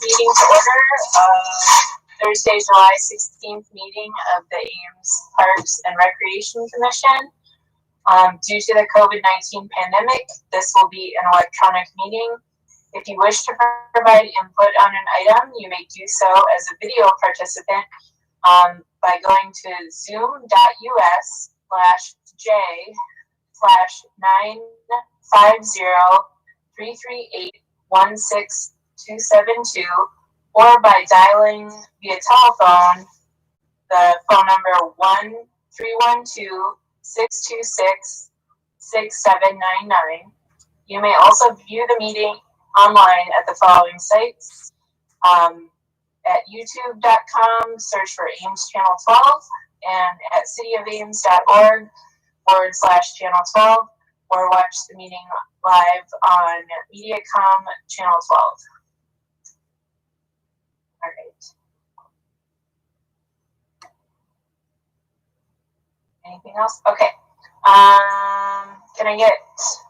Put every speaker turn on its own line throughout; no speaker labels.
meeting to order. Thursday, July 16th meeting of the Ames Parks and Recreation Commission. Due to the COVID-19 pandemic, this will be an electronic meeting. If you wish to provide input on an item, you may do so as a video participant by going to zoom.us/j/950-338-16272 or by dialing via telephone the phone number 1-312-626-6799. You may also view the meeting online at the following sites. At youtube.com, search for Ames Channel 12, and at cityofames.org/channel 12, or watch the meeting live on Mediacom Channel 12. All right. Anything else? Okay. Can I get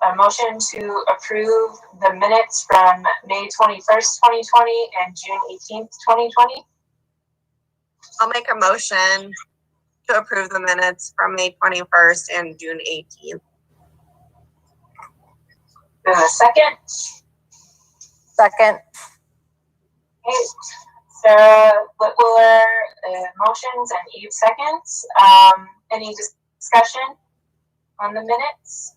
a motion to approve the minutes from May 21st, 2020 and June 18th, 2020?
I'll make a motion to approve the minutes from May 21st and June 18th.
And a second?
Second.
Okay. Sarah Litwiller motions and Eve seconds. Any discussion on the minutes?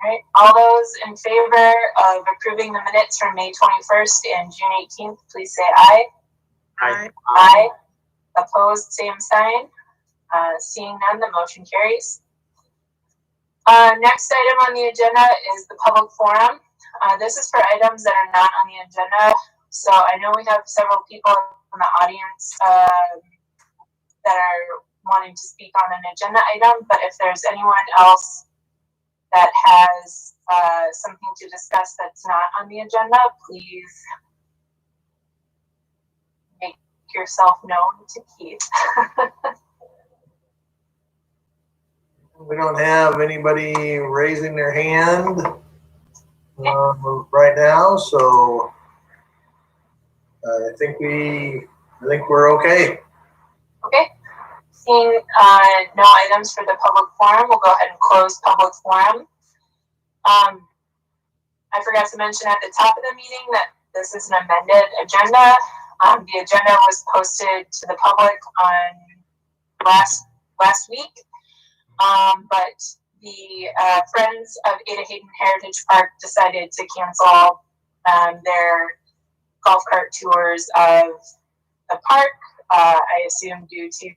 All right. All those in favor of approving the minutes from May 21st and June 18th, please say aye.
Aye.
Aye. Opposed, same sign. Seeing none, the motion carries. Next item on the agenda is the public forum. This is for items that are not on the agenda. So I know we have several people in the audience that are wanting to speak on an agenda item, but if there's anyone else that has something to discuss that's not on the agenda, please make yourself known to Keith.
We don't have anybody raising their hand right now, so I think we're okay.
Okay. Seeing no items for the public forum, we'll go ahead and close public forum. I forgot to mention at the top of the meeting that this is an amended agenda. The agenda was posted to the public on last week, but the Friends of Ada Hayden Heritage Park decided to cancel their golf cart tours of the park. I assume due to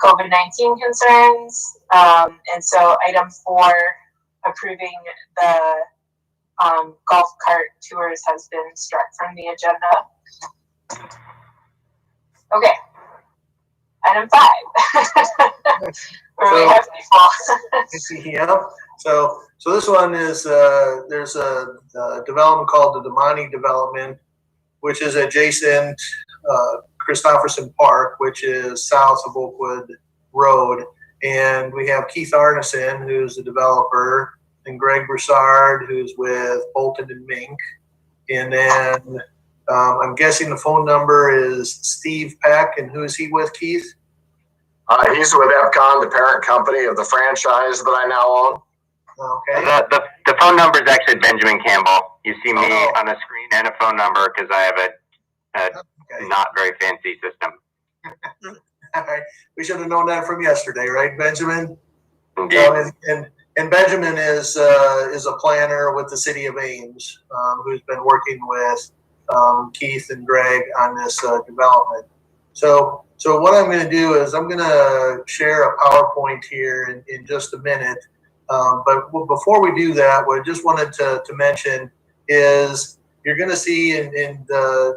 COVID-19 concerns, and so item 4, approving the golf cart tours, has been struck from the agenda. Okay, item 5.
Yeah. So this one is there's a development called the Domani Development, which is adjacent Christopherson Park, which is south of Oakwood Road. And we have Keith Arneson, who's the developer, and Greg Broussard, who's with Bolton and Mink. And then I'm guessing the phone number is Steve Peck, and who is he with, Keith?
He's with Epcon, the parent company of the franchise that I now own.
Okay.
The phone number is actually Benjamin Campbell. You see me on the screen and a phone number because I have a not very fancy system.
All right. We should have known that from yesterday, right, Benjamin?
Indeed.
And Benjamin is a planner with the city of Ames, who's been working with Keith and Greg on this development. So what I'm going to do is I'm going to share a PowerPoint here in just a minute. But before we do that, what I just wanted to mention is you're going to see,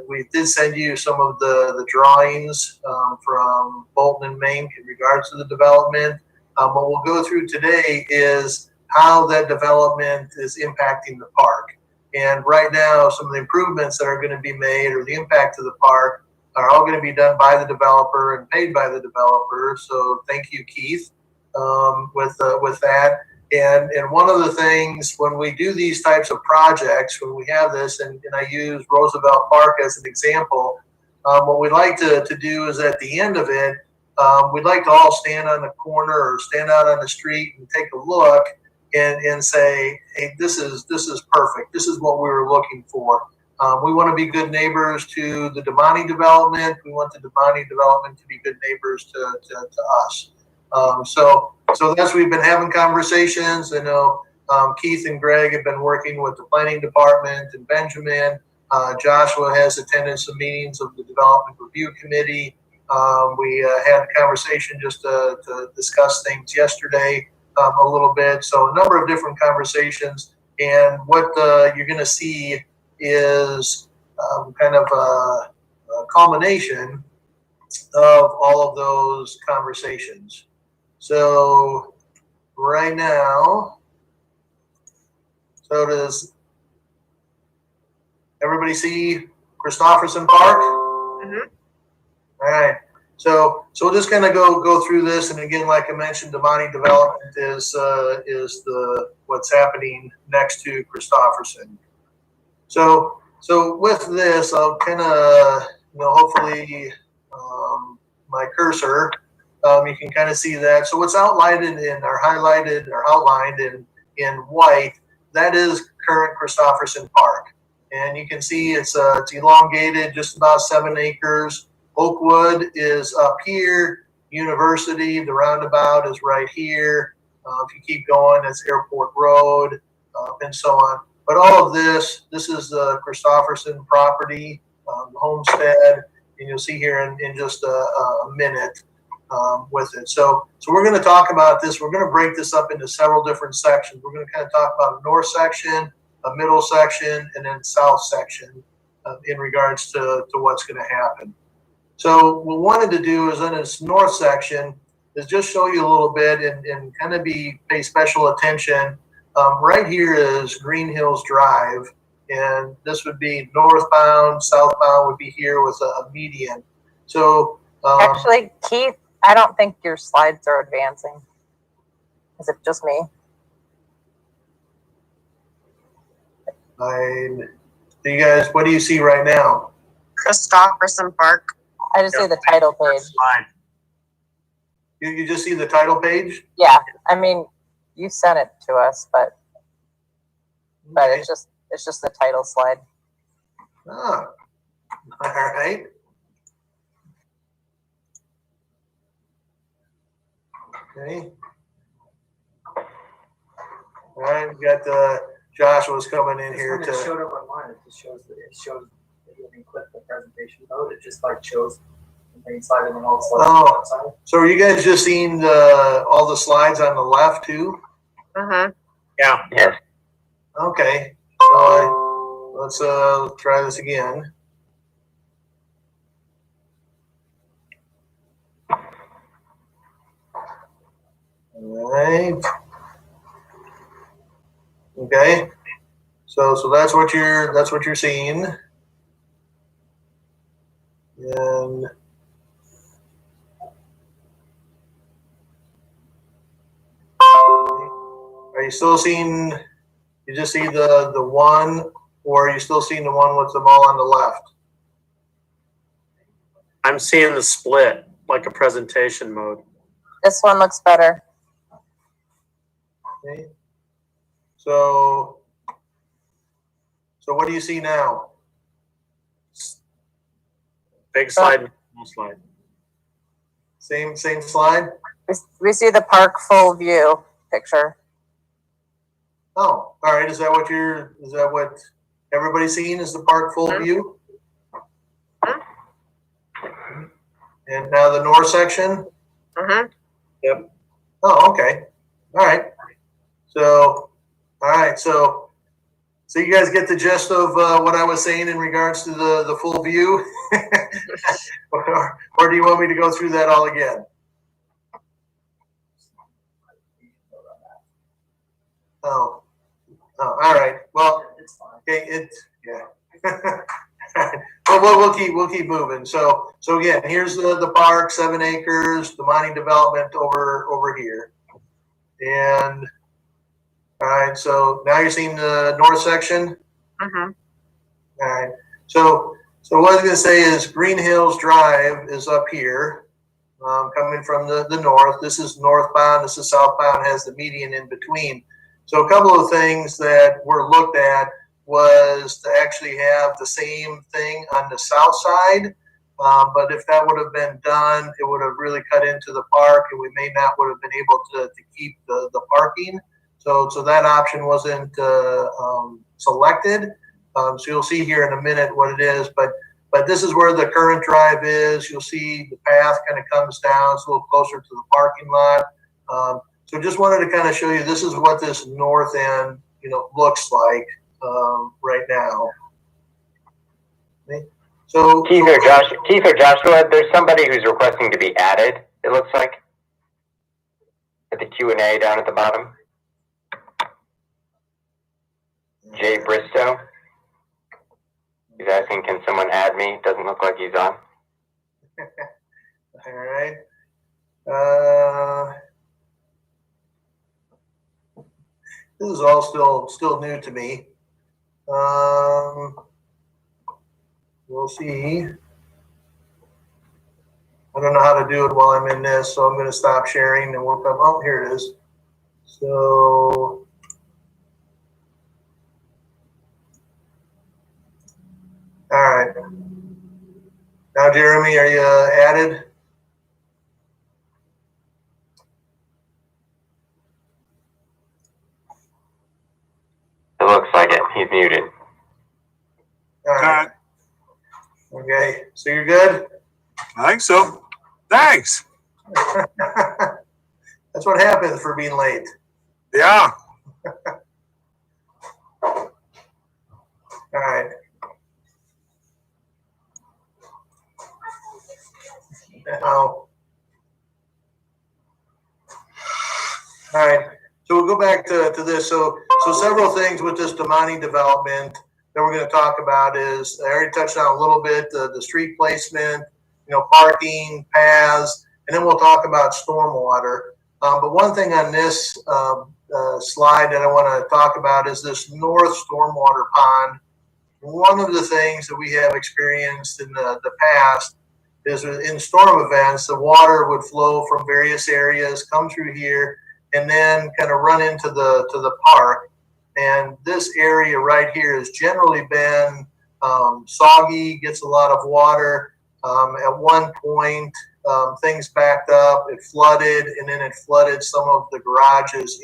we did send you some of the drawings from Bolton and Mink in regards to the development. What we'll go through today is how that development is impacting the park. And right now, some of the improvements that are going to be made or the impact of the park are all going to be done by the developer and paid by the developer. So thank you, Keith, with that. And one of the things when we do these types of projects, when we have this, and I use Roosevelt Park as an example, what we like to do is at the end of it, we'd like to all stand on the corner or stand out on the street and take a look and say, hey, this is perfect. This is what we were looking for. We want to be good neighbors to the Domani Development. We want the Domani Development to be good neighbors to us. So that's, we've been having conversations. I know Keith and Greg have been working with the planning department, and Benjamin. Joshua has attended some meetings of the Development Review Committee. We had a conversation just to discuss things yesterday a little bit. So a number of different conversations. And what you're going to see is kind of a culmination of all of those conversations. So right now, so does everybody see Christopherson Park?
Mhm.
All right. So we'll just kind of go through this, and again, like I mentioned, Domani Development is the what's happening next to Christopherson. So with this, I'll kind of, hopefully my cursor, you can kind of see that. So what's outlined highlighted or outlined in white, that is current Christopherson Park. And you can see it's elongated, just about 7 acres. Oakwood is up here. University, the roundabout is right here. If you keep going, that's Airport Road, and so on. But all of this is the Christopherson property, the homestead, and you'll see here in just a minute with it. So we're going to talk about this. We're going to break this up into several different sections. We're going to kind of talk about a north section, a middle section, and then south section in regards to what's going to happen. So what we wanted to do is in this north section is just show you a little bit and kind of pay special attention. Right here is Green Hills Drive, and this would be northbound, southbound would be here with a median. So
Actually, Keith, I don't think your slides are advancing. Is it just me?
you guys, what do you see right now?
Christopherson Park.
I just see the title page.
Slide.
You just see the title page?
Yeah, I mean, you sent it to us, but
Okay.
it's just the title slide.
Ah, all right. Okay. All right, we got Joshua's coming in here
This one, it
to.
showed up online. It just shows that you can click the presentation mode. It just like shows the main slide and then all the slides on the outside.
So are you guys just seeing all the slides on the left too?
Mm-hmm.
Yeah.
Yes.
Okay. So let's try this again. All right. Okay. So that's what you're seeing. And are you still seeing? You just see the one, or are you still seeing the one with them all on the left?
I'm seeing the split, like a presentation mode.
This one looks better.
Okay. So what do you see now?
Big slide, and small slide.
Same slide?
We see the park full view picture.
Oh, all right. Is that what everybody's seeing is the park full view? And now the north section?
Mm-hmm.
Yep.
Oh, okay. All right. So you guys get the gist of what I was saying in regards to the full view? or do you want me to go through that all again? Oh, all right. Well, okay. Well, we'll keep moving. So again, here's the park, 7 acres, Domani Development over here, and All right, so now you're seeing the north section.
Mm-hmm.
All right, so what I was gonna say is Green Hills Drive is up here, coming from the north. This is northbound, this is southbound, has the median in between. So a couple of things that were looked at was to actually have the same thing on the south side. But if that would have been done, it would have really cut into the park, and we may not would have been able to keep the parking. So that option wasn't selected. So you'll see here in a minute what it is, but this is where the current drive is. You'll see the path kind of comes down. It's a little closer to the parking lot. So just wanted to kind of show you, this is what this north end, looks like right now. Okay. So
Keith or Joshua, there's somebody who's requesting to be added, it looks like, at the Q&A down at the bottom. Jay Bristow. He's asking, can someone add me? Doesn't look like he's on.
All right. This is all still new to me. We'll see. I don't know how to do it while I'm in this, so I'm going to stop sharing and we'll come. Oh, here it is. So, all right. Now, Jeremy, are you added?
It looks like it. He's muted.
All right. Okay, so you're good?
I think so. Thanks.
That's what happens for being late.
Yeah.
All right. Now, all right. So we'll go back to this. So several things with this Domani development that we're going to talk about is, I already touched on a little bit, the street placement, parking, paths, and then we'll talk about stormwater. But one thing on this slide that I want to talk about is this north stormwater pond. One of the things that we have experienced in the past is in storm events, the water would flow from various areas, come through here, and then kind of run into the park. And this area right here has generally been soggy, gets a lot of water. At one point, things backed up, it flooded, and then it flooded some of the garages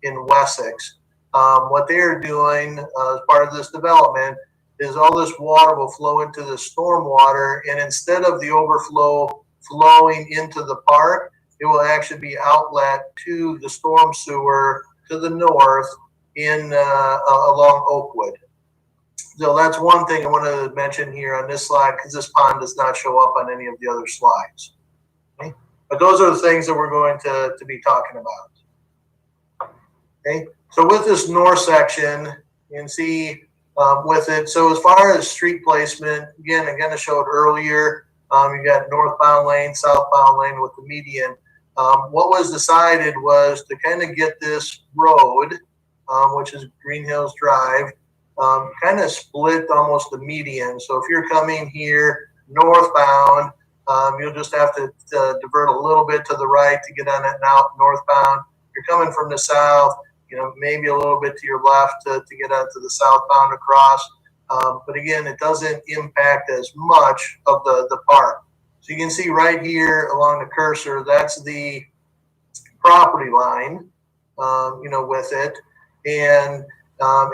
in Wessex. What they're doing as part of this development is all this water will flow into the stormwater, and instead of the overflow flowing into the park, it will actually be outlet to the storm sewer to the north in along Oakwood. So that's one thing I want to mention here on this slide, because this pond does not show up on any of the other slides. Okay? But those are the things that we're going to be talking about. Okay, so with this north section, you can see with it. So as far as street placement, again, I'm going to show it earlier. You got northbound lane, southbound lane with the median. What was decided was to kind of get this road, which is Green Hills Drive, kind of split almost the median. So if you're coming here northbound, you'll just have to divert a little bit to the right to get on it now northbound. You're coming from the south, maybe a little bit to your left to get onto the southbound across. But again, it doesn't impact as much of the park. So you can see right here along the cursor, that's the property line, with it. And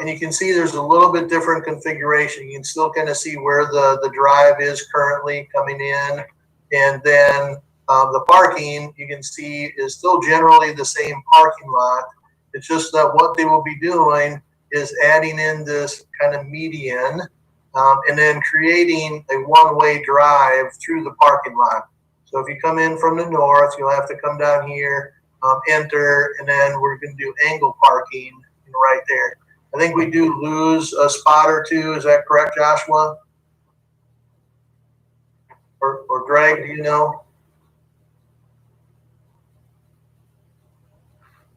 you can see there's a little bit different configuration. You can still kind of see where the drive is currently coming in. And then the parking, you can see, is still generally the same parking lot. It's just that what they will be doing is adding in this kind of median and then creating a one-way drive through the parking lot. So if you come in from the north, you'll have to come down here, enter, and then we're going to do angle parking right there. I think we do lose a spot or two. Is that correct, Joshua? Or Greg, do you know?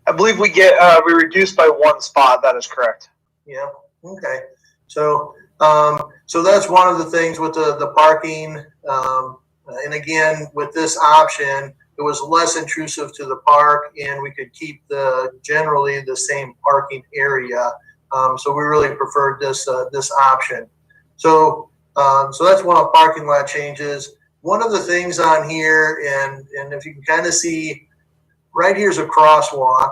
I believe we reduced by one spot. That is correct.
Yeah. Okay. So, so that's one of the things with the parking. And again, with this option, it was less intrusive to the park, and we could keep generally the same parking area. So we really preferred this option. So, so that's one of parking lot changes. One of the things on here, and if you can kind of see, right here's a crosswalk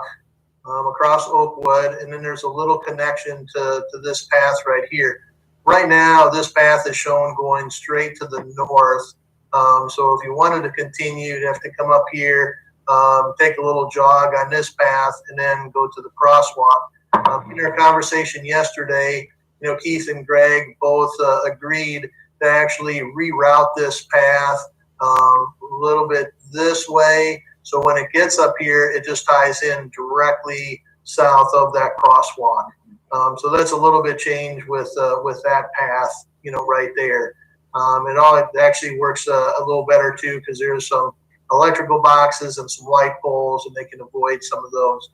across Oakwood, and then there's a little connection to this path right here. Right now, this path is shown going straight to the north. So if you wanted to continue, you'd have to come up here, take a little jog on this path, and then go to the crosswalk. In our conversation yesterday, Keith and Greg both agreed to actually reroute this path a little bit this way. So when it gets up here, it just ties in directly south of that crosswalk. So that's a little bit changed with that path, right there. It actually works a little better too, because there's some electrical boxes and some light poles, and they can avoid some of those.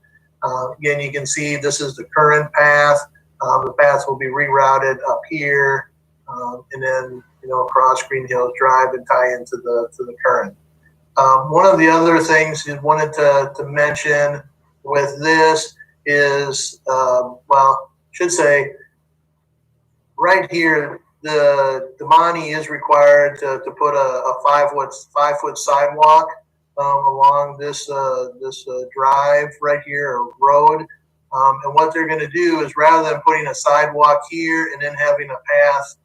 Again, you can see this is the current path. The path will be rerouted up here, and then across Green Hills Drive and tie into the current. One of the other things I wanted to mention with this is, should say right here, the Domani is required to put a 5-foot sidewalk along this drive right here, or road. And what they're going to do is, rather than putting a sidewalk here and then having a path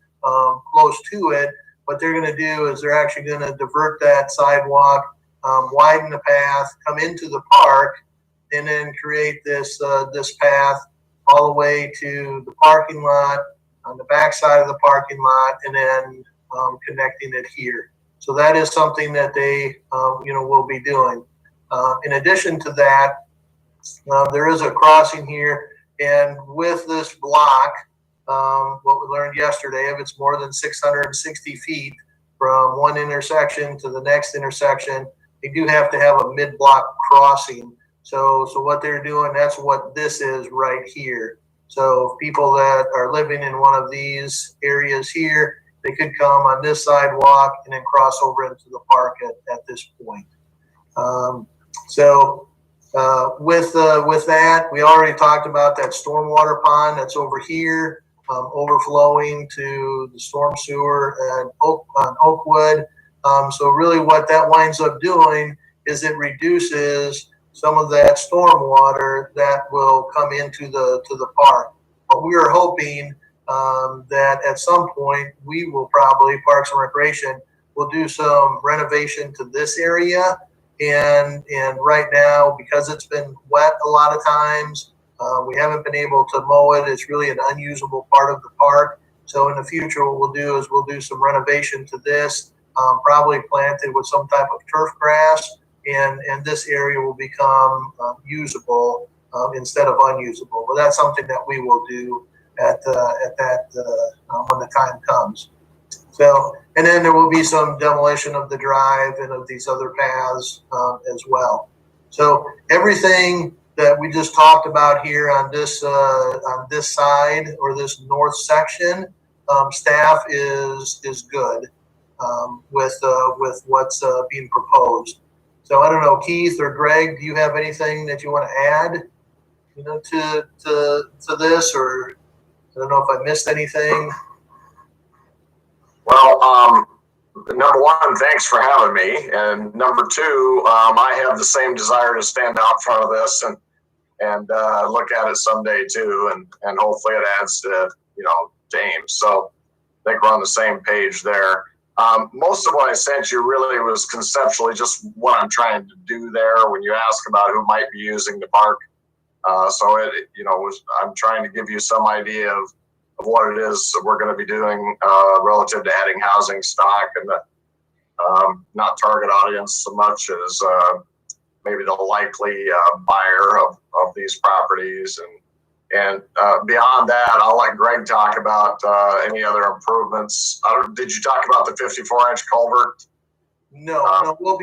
close to it, what they're going to do is they're actually going to divert that sidewalk, widen the path, come into the park, and then create this path all the way to the parking lot, on the back side of the parking lot, and then connecting it here. So that is something that they will be doing. In addition to that, there is a crossing here, and with this block, what we learned yesterday, if it's more than 660 feet from one intersection to the next intersection, they do have to have a mid-block crossing. So what they're doing, that's what this is right here. So people that are living in one of these areas here, they could come on this sidewalk and then cross over into the park at this point. With that, we already talked about that stormwater pond that's over here, overflowing to the storm sewer on Oakwood. So really what that winds up doing is it reduces some of that storm water that will come into the park. But we are hoping that at some point we will probably, Parks and Recreation, will do some renovation to this area. And right now, because it's been wet a lot of times, we haven't been able to mow it. It's really an unusable part of the park. So in the future, what we'll do is we'll do some renovation to this, probably planted with some type of turf grass, and this area will become usable instead of unusable. But that's something that we will do at that when the time comes. So, and then there will be some demolition of the drive and of these other paths as well. So everything that we just talked about here on this side, or this north section, staff is good with what's being proposed. So I don't know, Keith or Greg, do you have anything that you want to add, to this, or I don't know if I missed anything.
Well, number one, thanks for having me. And number two, I have the same desire to stand out front of this and look at it someday too. And hopefully it adds to Ames. So I think we're on the same page there. Most of what I sent you really was conceptually just what I'm trying to do there when you ask about who might be using the park. I'm trying to give you some idea of what it is we're going to be doing relative to adding housing stock, and not target audience so much as maybe the likely buyer of these properties. And beyond that, I'll let Greg talk about any other improvements. Did you talk about the 54-inch culvert?
No, we'll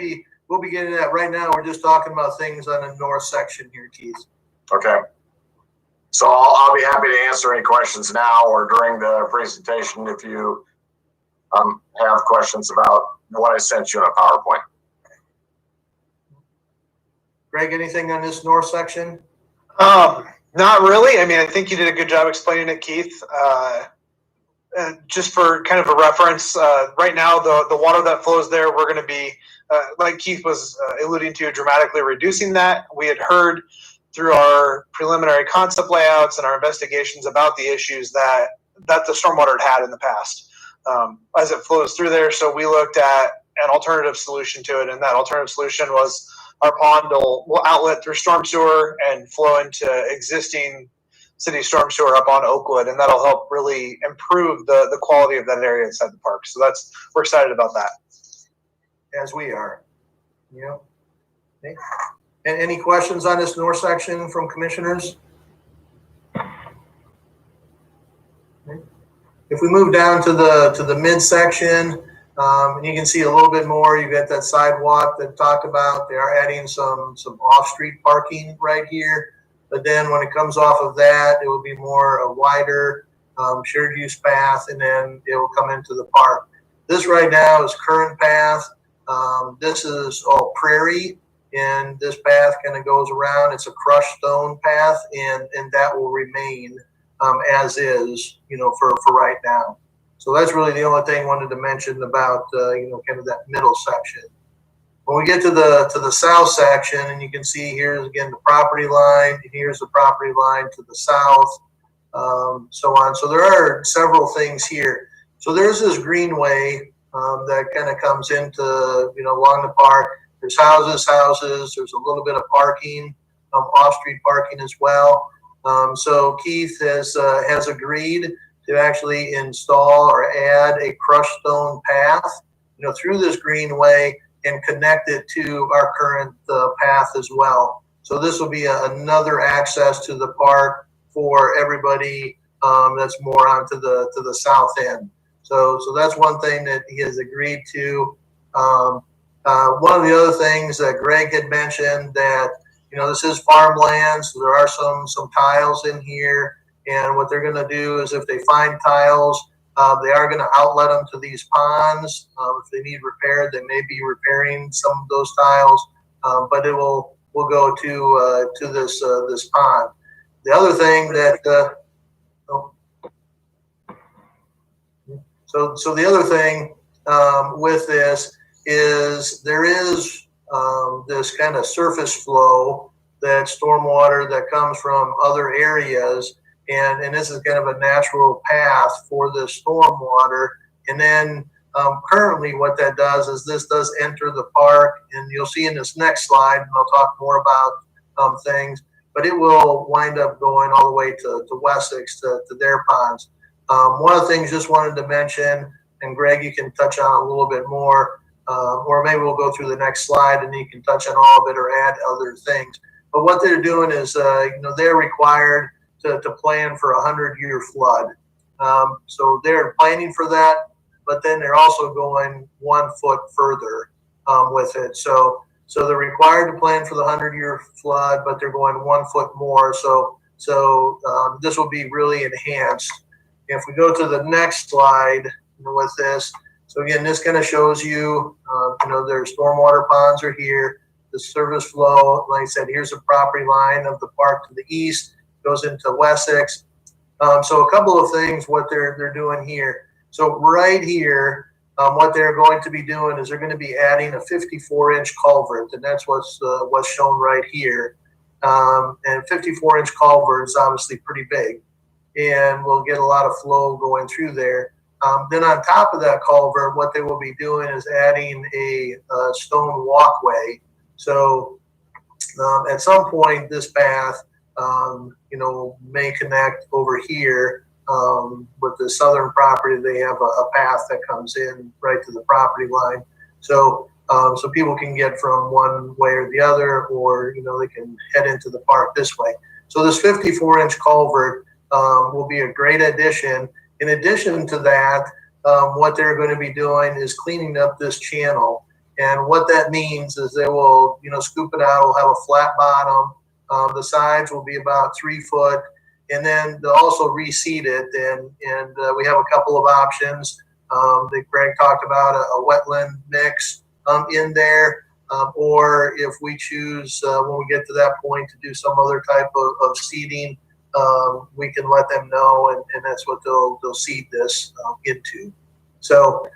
we'll be getting to that. Right now, we're just talking about things on the north section here, Keith.
Okay. So I'll be happy to answer any questions now or during the presentation if you have questions about what I sent you in a PowerPoint.
Greg, anything on this north section?
Not really. I mean, I think you did a good job explaining it, Keith. Just for kind of a reference, right now the water that flows there, we're going to be, like Keith was alluding to, dramatically reducing that. We had heard through our preliminary concept layouts and our investigations about the issues that the stormwater had in the past as it flows through there. So we looked at an alternative solution to it, and that alternative solution was our pond will outlet through storm sewer and flow into existing city storm sewer up on Oakwood, and that'll help really improve the quality of that area inside the park. So we're excited about that.
As we are. Yeah. Okay. And any questions on this north section from commissioners? Okay. If we move down to the midsection, and you can see a little bit more, you got that sidewalk that talked about. They are adding some off-street parking right here. But then when it comes off of that, it will be more a wider shared use path, and then it will come into the park. This right now is current path. This is all prairie, and this path kind of goes around. It's a crushed stone path, and that will remain as is, for right now. So that's really the only thing I wanted to mention about, kind of that middle section. When we get to the south section, and you can see here's again the property line, and here's the property line to the south, so on. So there are several things here. So there's this greenway that kind of comes into, along the park. There's houses. There's a little bit of parking, off-street parking as well. So Keith has agreed to actually install or add a crushed stone path, through this greenway and connect it to our current path as well. So this will be another access to the park for everybody that's more onto the south end. So that's one thing that he has agreed to. One of the other things that Greg had mentioned that, this is farmland, so there are some tiles in here. And what they're going to do is if they find tiles, they are going to outlet them to these ponds. If they need repaired, they may be repairing some of those tiles, but it will go to this pond. The other thing that so the other thing with this is there is this kind of surface flow, that stormwater that comes from other areas. And this is kind of a natural path for the stormwater. And then currently what that does is this does enter the park, and you'll see in this next slide, and I'll talk more about things, but it will wind up going all the way to Wessex, to their ponds. One of the things just wanted to mention, and Greg, you can touch on a little bit more, or maybe we'll go through the next slide and you can touch on all of it or add other things. But what they're doing is, they're required to plan for a 100-year flood. So they're planning for that, but then they're also going 1 foot further with it. So they're required to plan for the 100-year flood, but they're going 1 foot more. So this will be really enhanced. If we go to the next slide with this, so again, this kind of shows you, their stormwater ponds are here. The service flow, like I said, here's the property line of the park to the east, goes into Wessex. So a couple of things, what they're doing here. So right here, what they're going to be doing is they're going to be adding a 54-inch culvert, and that's what's shown right here. And 54-inch culvert is obviously pretty big, and we'll get a lot of flow going through there. Then on top of that culvert, what they will be doing is adding a stone walkway. So at some point, this path, may connect over here with the southern property. They have a path that comes in right to the property line. So people can get from one way or the other, or, they can head into the park this way. So this 54-inch culvert will be a great addition. In addition to that, what they're going to be doing is cleaning up this channel. And what that means is they will, scoop it out. It'll have a flat bottom. The sides will be about 3 foot, and then they'll also reseed it. And we have a couple of options that Greg talked about, a wetland mix in there, or if we choose when we get to that point to do some other type of seeding, we can let them know, and that's what they'll seed this into. So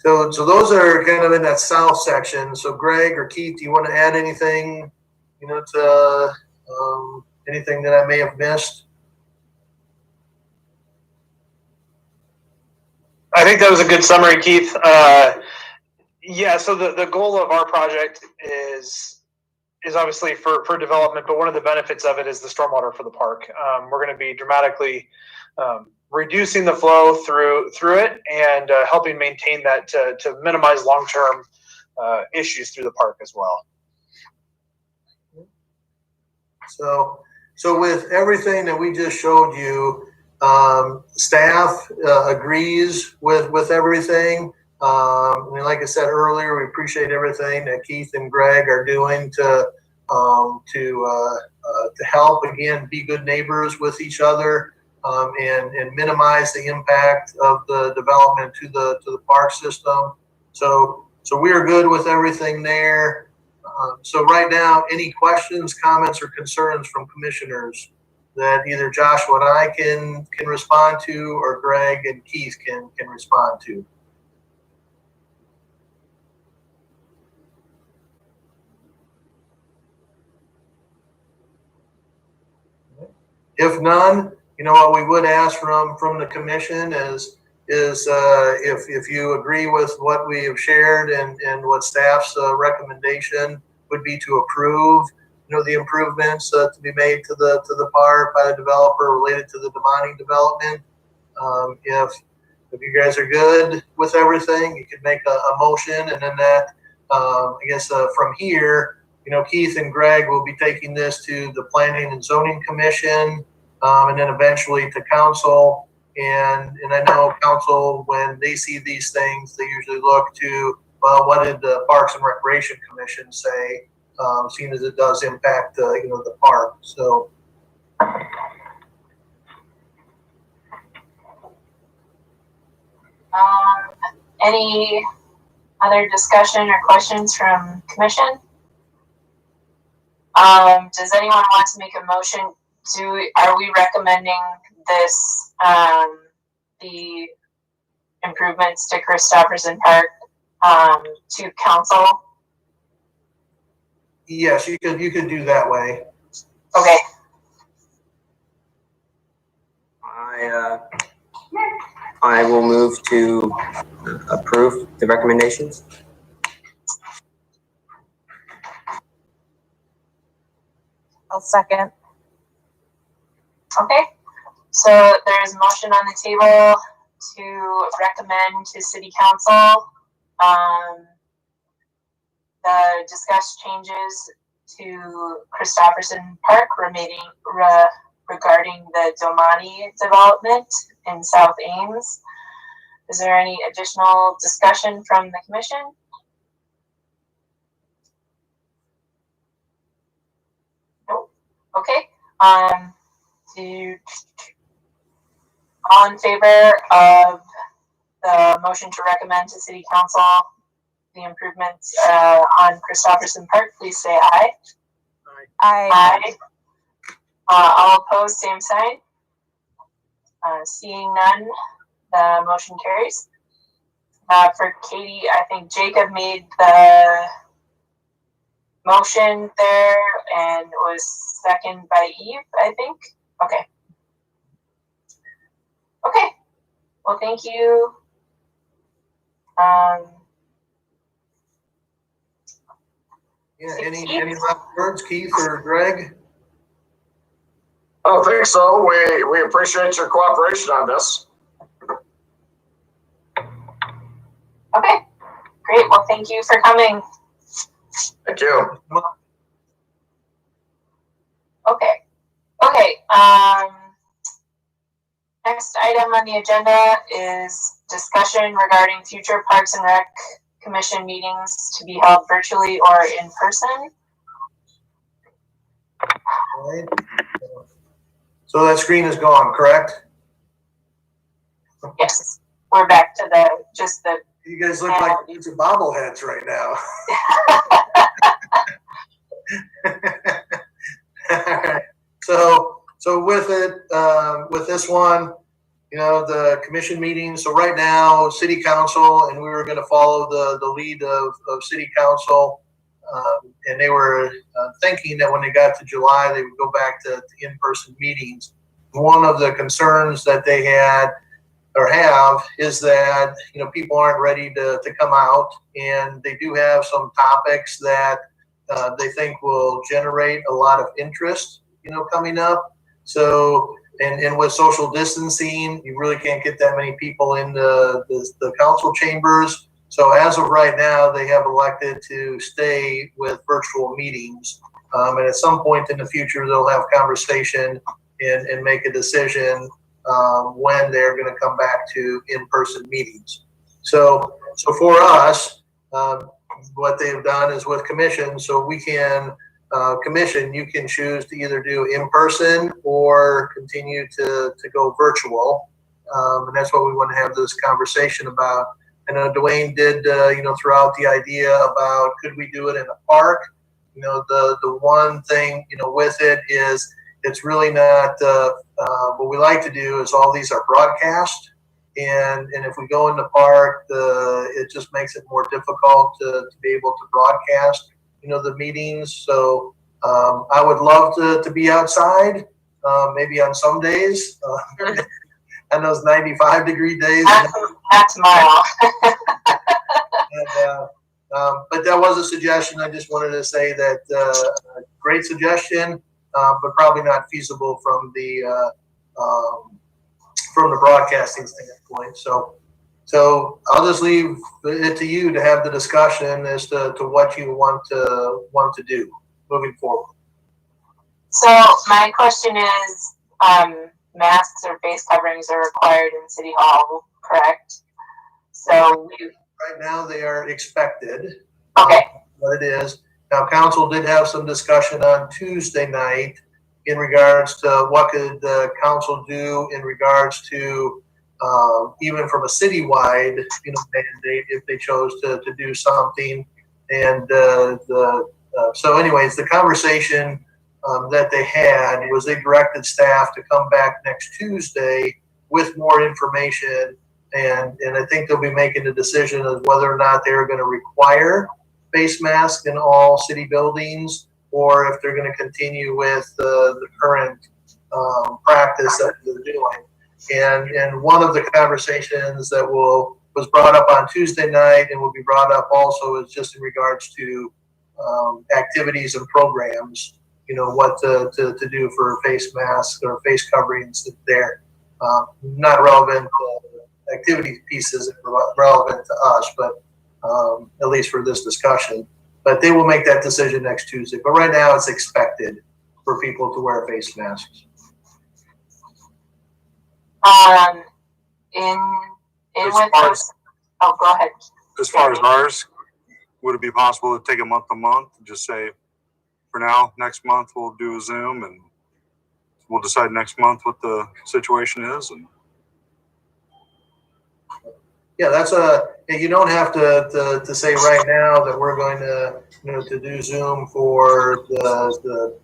those are kind of in that south section. So Greg or Keith, do you want to add anything, to anything that I may have missed?
I think that was a good summary, Keith. Yeah, so the goal of our project is obviously for development, but one of the benefits of it is the stormwater for the park. We're going to be dramatically reducing the flow through it and helping maintain that to minimize long-term issues through the park as well.
So with everything that we just showed you, staff agrees with everything. And like I said earlier, we appreciate everything that Keith and Greg are doing to help, again, be good neighbors with each other, and minimize the impact of the development to the park system. So we are good with everything there. So right now, any questions, comments, or concerns from commissioners that either Joshua and I can respond to, or Greg and Keith can respond to? If none, what we would ask from the commission is if you agree with what we have shared and what staff's recommendation would be to approve, the improvements to be made to the park by the developer related to the Domani Development. If you guys are good with everything, you could make a motion, and then that, I guess from here, Keith and Greg will be taking this to the Planning and Zoning Commission, and then eventually to council. And I know council, when they see these things, they usually look to, well, what did the Parks and Recreation Commission say, seeing as it does impact, the park. So.
Any other discussion or questions from commission? Does anyone want to make a motion? Are we recommending this, the improvements to Christopherson Park, to council?
Yes, you could do that way.
Okay.
I will move to approve the recommendations.
I'll second.
Okay. So there's a motion on the table to recommend to City Council the discussed changes to Christopherson Park regarding the Domani Development in South Ames. Is there any additional discussion from the commission? Nope. Okay. All in favor of the motion to recommend to City Council the improvements on Christopherson Park, please say aye.
Aye.
All opposed, same sign. Seeing none, the motion carries. For Katie, I think Jacob made the motion there and was seconded by Eve, I think. Okay. Okay. Well, thank you.
Yeah, any last words, Keith or Greg?
I don't think so. We appreciate your cooperation on this.
Okay, great. Well, thank you for coming.
Thank you.
Okay. Next item on the agenda is discussion regarding future Parks and Rec commission meetings to be held virtually or in person.
All right. So that screen is gone, correct?
Yes, we're back to just the.
You guys look like it's a bobbleheads right now. All right. So with it, with this one, the commission meeting. So right now, city council, and we were going to follow the lead of city council, and they were thinking that when they got to July, they would go back to in-person meetings. One of the concerns that they had or have is that people aren't ready to come out, and they do have some topics that they think will generate a lot of interest coming up. So and with social distancing, you really can't get that many people in the council chambers. So as of right now, they have elected to stay with virtual meetings, and at some point in the future they'll have conversation and make a decision when they're going to come back to in-person meetings. So for us, what they've done is with commission, so we can commission, you can choose to either do in-person or continue to go virtual, and that's what we want to have this conversation about. I know Dwayne did throw out the idea about could we do it in a park. The one thing with it is it's really not what we like to do is all these are broadcast, and if we go in the park, it just makes it more difficult to be able to broadcast the meetings. So I would love to be outside, maybe on some days, and those 95-degree days.
Not tomorrow.
But that was a suggestion. I just wanted to say that great suggestion, but probably not feasible from the broadcasting standpoint. So I'll just leave it to you to have the discussion as to what you want to do moving forward.
So my question is, masks or face coverings are required in City Hall, correct? So
right now they are expected.
Okay.
What it is. Now, council did have some discussion on Tuesday night in regards to what could the council do in regards to even from a citywide, mandate if they chose to do something. And so anyways, the conversation that they had was they directed staff to come back next Tuesday with more information. And I think they'll be making the decision of whether or not they're going to require face masks in all city buildings, or if they're going to continue with the current practice that they're doing. And one of the conversations that was brought up on Tuesday night and will be brought up also is just in regards to activities and programs, what to do for face masks or face coverings there. Not relevant activity pieces relevant to us, but at least for this discussion. But they will make that decision next Tuesday. But right now it's expected for people to wear face masks.
Go ahead.
As far as ours, would it be possible to take a month to month and just say, for now, next month we'll do a Zoom and we'll decide next month what the situation is? And
yeah, that's you don't have to say right now that we're going to to do Zoom for the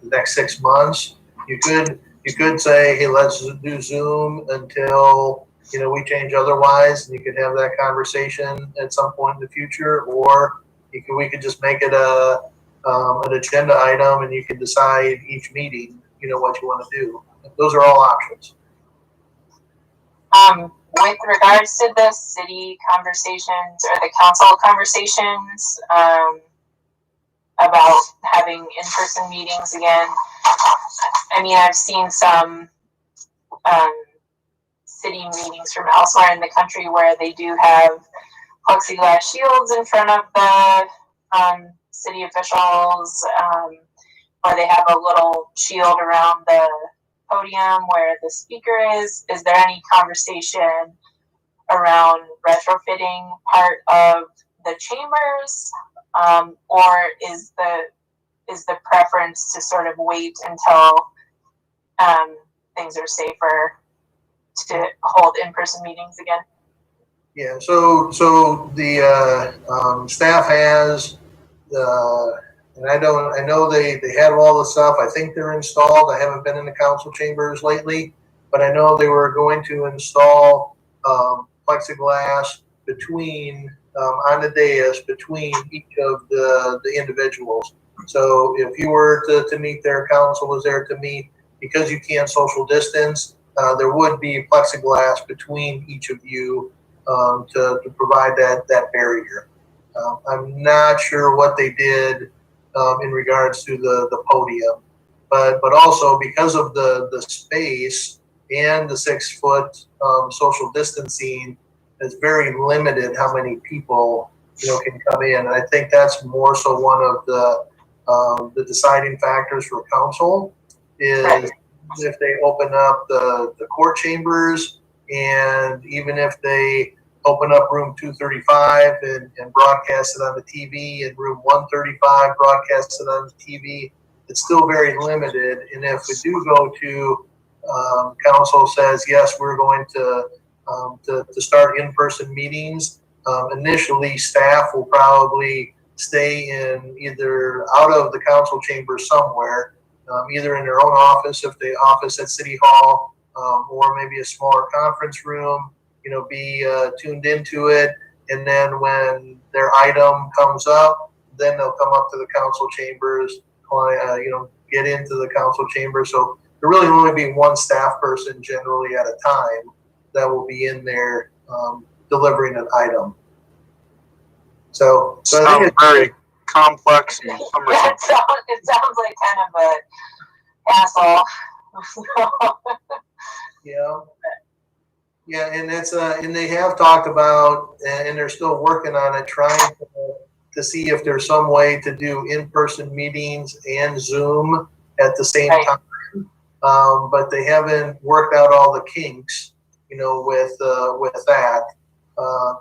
next 6 months. You could say, hey, let's do Zoom until we change otherwise, and you could have that conversation at some point in the future, or we could just make it an agenda item, and you can decide each meeting what you want to do. Those are all options.
With regards to the city conversations or the council conversations about having in-person meetings again, I mean, I've seen some city meetings from elsewhere in the country where they do have plexiglass shields in front of the city officials, or they have a little shield around the podium where the speaker is. Is there any conversation around retrofitting part of the chambers, or is the preference to sort of wait until things are safer to hold in-person meetings again?
Yeah, so the staff has and I know they have all the stuff. I think they're installed. I haven't been in the council chambers lately, but I know they were going to install plexiglass between on the dais between each of the individuals. So if you were to meet there, council was there to meet, because you can't social distance, there would be plexiglass between each of you to provide that barrier. I'm not sure what they did in regards to the podium, but also because of the space and the 6 foot social distancing, it's very limited how many people can come in. And I think that's more so one of the deciding factors for council is if they open up the court chambers, and even if they open up room 235 and broadcast it on the TV, and room 135 broadcast it on the TV, it's still very limited. And if we do go to council says, yes, we're going to start in-person meetings, initially staff will probably stay in either out of the council chamber somewhere, either in their own office if they office at City Hall, or maybe a smaller conference room, be tuned into it. And then when their item comes up, then they'll come up to the council chambers, get into the council chamber. So there really only be one staff person generally at a time that will be in there delivering an item. So I think it's
very complex and cumbersome.
It sounds like kind of a hassle.
Yeah, and that's and they have talked about, and they're still working on it, trying to see if there's some way to do in-person meetings and Zoom at the same time. But they haven't worked out all the kinks, with that.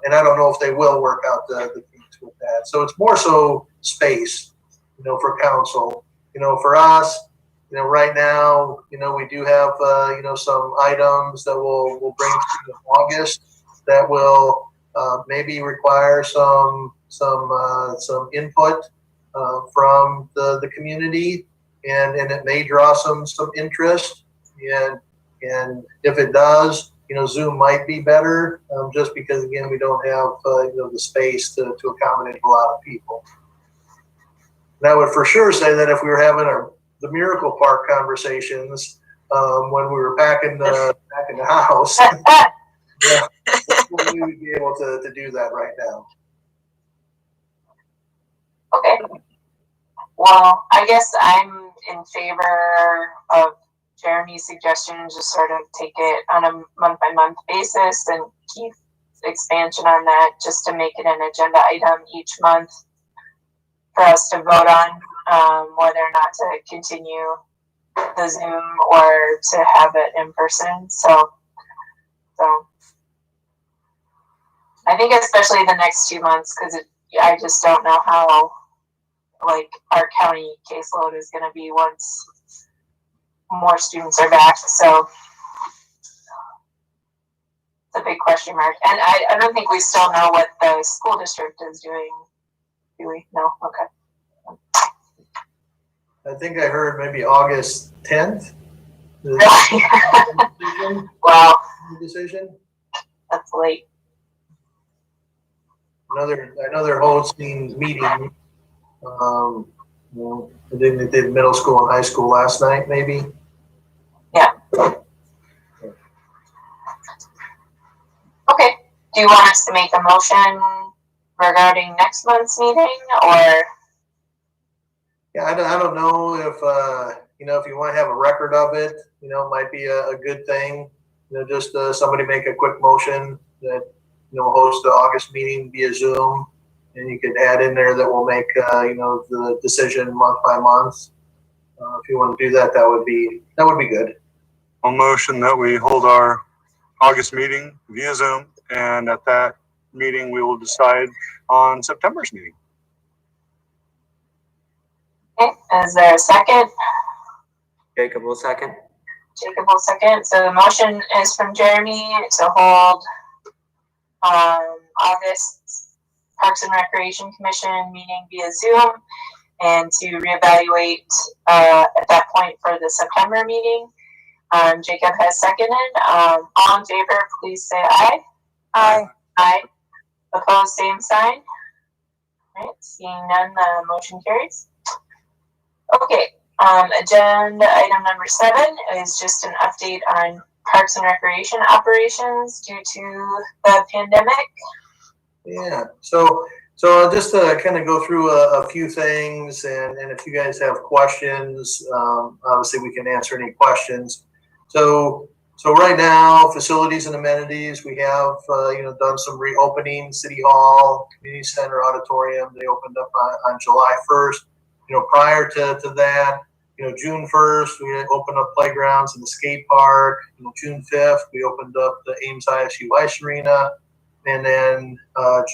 And I don't know if they will work out the kinks with that. So it's more so space, for council. For us, right now, we do have, some items that we'll bring to August that will maybe require some input from the community, and it may draw some interest. And if it does, Zoom might be better, just because again we don't have the space to accommodate a lot of people. And I would for sure say that if we were having the Miracle Park conversations when we were packing the house, yeah, we would be able to do that right now.
Okay. Well, I guess I'm in favor of Jeremy's suggestion, just sort of take it on a month-by-month basis, and Keith's expansion on that, just to make it an agenda item each month for us to vote on whether or not to continue the Zoom or to have it in person. So I think especially the next 2 months, because I just don't know how our county caseload is going to be once more students are back. So it's a big question mark. And I don't think we still know what the school district is doing. Do we? No? Okay.
I think I heard maybe August 10th.
Wow.
Decision.
That's late.
I know they're hosting meeting. I think they did middle school and high school last night, maybe.
Yeah. Okay. Do you want us to make a motion regarding next month's meeting, or?
Yeah, I don't know if if you want to have a record of it, it might be a good thing. Just somebody make a quick motion that host the August meeting via Zoom, and you could add in there that we'll make the decision month by month. If you want to do that, that would be good.
I'll motion that we hold our August meeting via Zoom And at that meeting, we will decide on September's meeting.
Okay, is there a second?
Jacob will second.
Jacob will second. So the motion is from Jeremy to hold August Parks and Recreation Commission meeting via Zoom and to reevaluate at that point for the September meeting. Jacob has seconded. All in favor, please say aye.
Aye.
Aye. Opposed, same sign. All right, seeing none, the motion carries. Okay, agenda item number 7 is just an update on Parks and Recreation operations due to the pandemic.
Yeah, so just to kind of go through a few things, and if you guys have questions, obviously we can answer any questions. So right now, facilities and amenities, we have done some reopening. City Hall, Community Center, Auditorium, they opened up on July 1st. Prior to that, June 1st, we opened up playgrounds in the skate park. June 5th, we opened up the Ames ISU Ice Arena. And then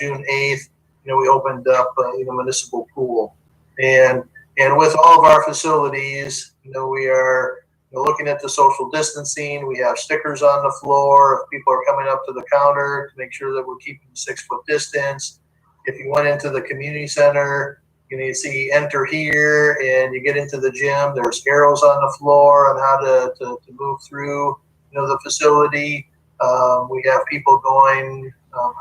June 8th, we opened up municipal pool. And with all of our facilities, we are looking at the social distancing. We have stickers on the floor if people are coming up to the counter to make sure that we're keeping the 6-foot distance. If you went into the community center, you see enter here, and you get into the gym, there's arrows on the floor on how to move through the facility. We have people going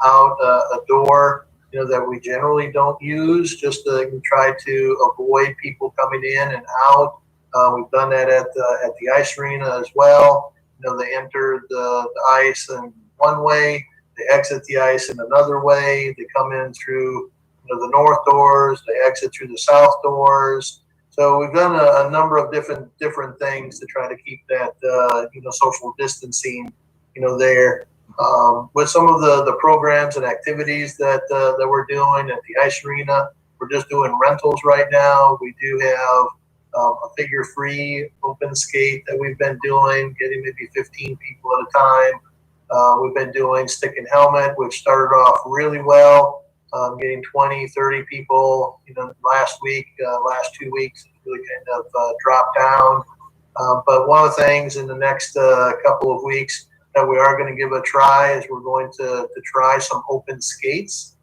out a door that we generally don't use, just to try to avoid people coming in and out. We've done that at the ice arena as well. They enter the ice in one way, they exit the ice in another way. They come in through the north doors, they exit through the south doors. So we've done a number of different things to try to keep that social distancing there. With some of the programs and activities that we're doing at the ice arena, we're just doing rentals right now. We do have a figure-free open skate that we've been doing, getting maybe 15 people at a time. We've been doing stick and helmet, which started off really well, getting 20, 30 people, last week, last 2 weeks, really kind of dropped down. But one of the things in the next couple of weeks that we are going to give a try is we're going to try some open skates.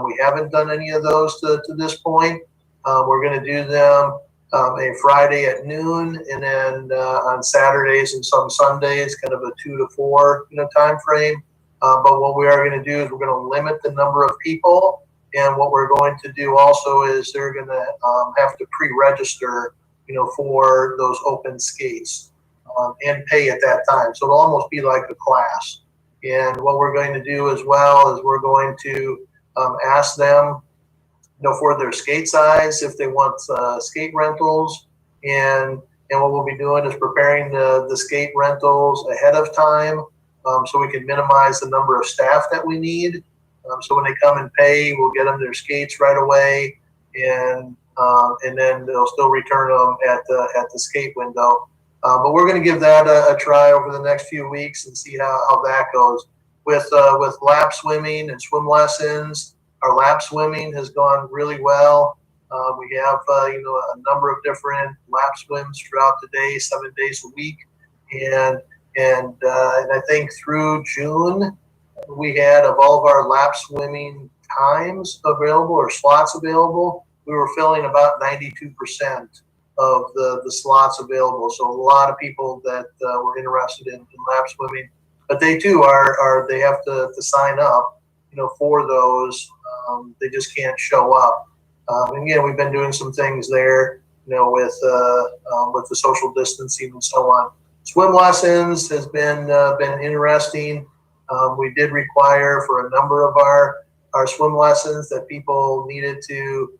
We haven't done any of those to this point. We're going to do them a Friday at noon, and then on Saturdays and some Sundays, kind of a 2 to 4 time frame. But what we are going to do is we're going to limit the number of people, and what we're going to do also is they're going to have to pre-register, for those open skates and pay at that time. So it'll almost be like a class. And what we're going to do as well is we're going to ask them, for their skate size, if they want skate rentals, and what we'll be doing is preparing the skate rentals ahead of time, so we can minimize the number of staff that we need. So when they come and pay, we'll get them their skates right away, and then they'll still return them at the skate window. But we're going to give that a try over the next few weeks and see how that goes. With lap swimming and swim lessons, our lap swimming has gone really well. We have a number of different lap swims throughout the day, 7 days a week, and I think through June we had, of all of our lap swimming times available or slots available, we were filling about 92% of the slots available. So a lot of people that were interested in lap swimming, but they too they have to sign up, for those. They just can't show up. And again, we've been doing some things there, with the social distancing and so on. Swim lessons has been interesting. We did require for a number of our swim lessons that people needed to,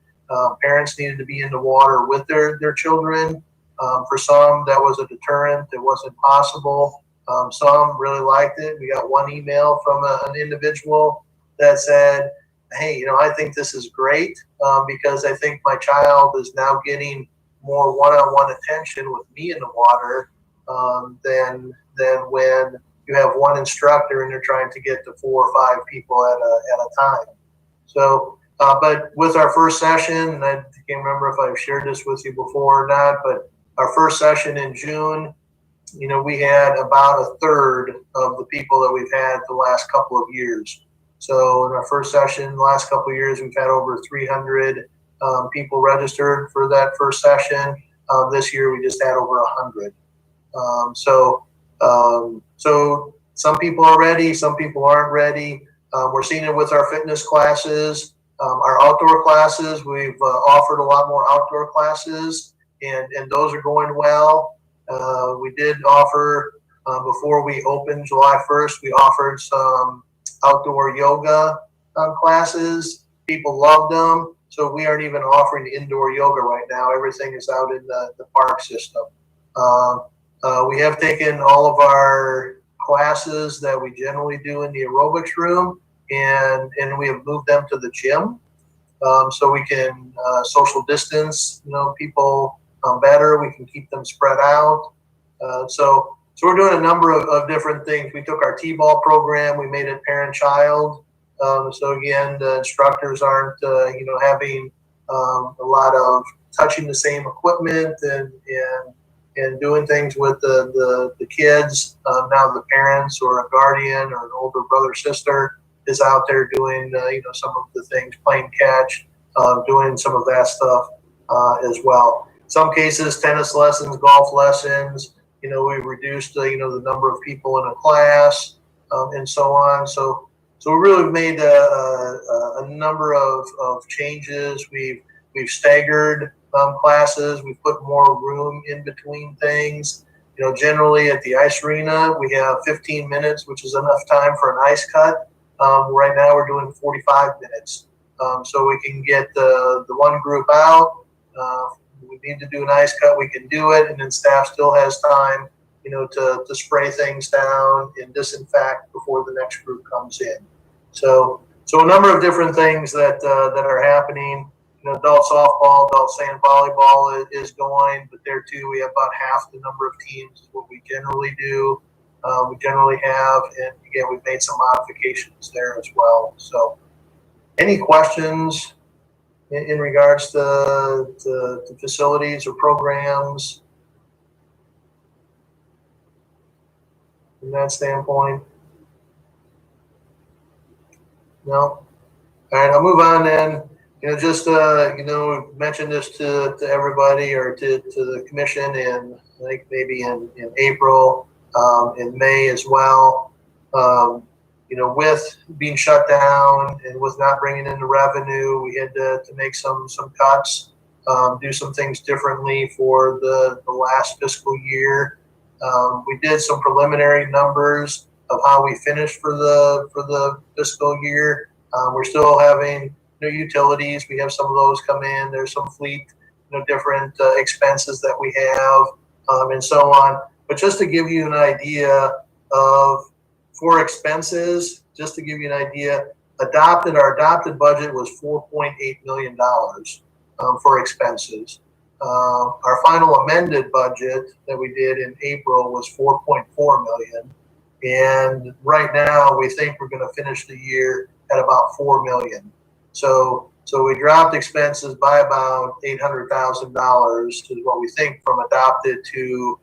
parents needed to be in the water with their children. For some, that was a deterrent. It wasn't possible. Some really liked it. We got one email from an individual that said, hey, I think this is great, because I think my child is now getting more one-on-one attention with me in the water than when you have one instructor and they're trying to get to 4 or 5 people at a time. So, but with our first session, and I can't remember if I've shared this with you before or not, but our first session in June, we had about a third of the people that we've had the last couple of years. So in our first session, the last couple of years, we've had over 300 people registered for that first session. This year, we just had over 100. So some people are ready, some people aren't ready. We're seeing it with our fitness classes, our outdoor classes. We've offered a lot more outdoor classes, and those are going well. We did offer, before we opened July 1st, we offered some outdoor yoga classes. People loved them. So we aren't even offering indoor yoga right now. Everything is out in the park system. We have taken all of our classes that we generally do in the aerobics room, and we have moved them to the gym, so we can social distance, people better. We can keep them spread out. So we're doing a number of different things. We took our T-ball program, we made it parent-child. So again, the instructors aren't, having a lot of touching the same equipment and doing things with the kids. Now the parents or a guardian or an older brother or sister is out there doing, some of the things, playing catch, doing some of that stuff as well. Some cases, tennis lessons, golf lessons. We've reduced, the number of people in a class, and so on. So we really made a number of changes. We've staggered classes. We've put more room in between things. Generally at the ice arena, we have 15 minutes, which is enough time for an ice cut. Right now we're doing 45 minutes. So we can get the one group out. We need to do an ice cut, we can do it, and then staff still has time, to spray things down and disinfect before the next group comes in. So a number of different things that are happening. Adult softball, adult sand volleyball is going, but there too we have about half the number of teams is what we generally do. We generally have, and again, we've made some modifications there as well. So, any questions in regards to facilities or programs from that standpoint? No? All right, I'll move on then. Just mention this to everybody or to the commission in, I think maybe in April, in May as well. With being shut down and with not bringing in the revenue, we had to make some cuts, do some things differently for the last fiscal year. We did some preliminary numbers of how we finished for the fiscal year. We're still having utilities. We have some of those come in. There's some fleet, different expenses that we have, and so on. But just to give you an idea of, for expenses, just to give you an idea, our adopted budget was $4.8 million for expenses. Our final amended budget that we did in April was $4.4 million. And right now we think we're going to finish the year at about $4 million. So we dropped expenses by about $800,000 is what we think from adopted to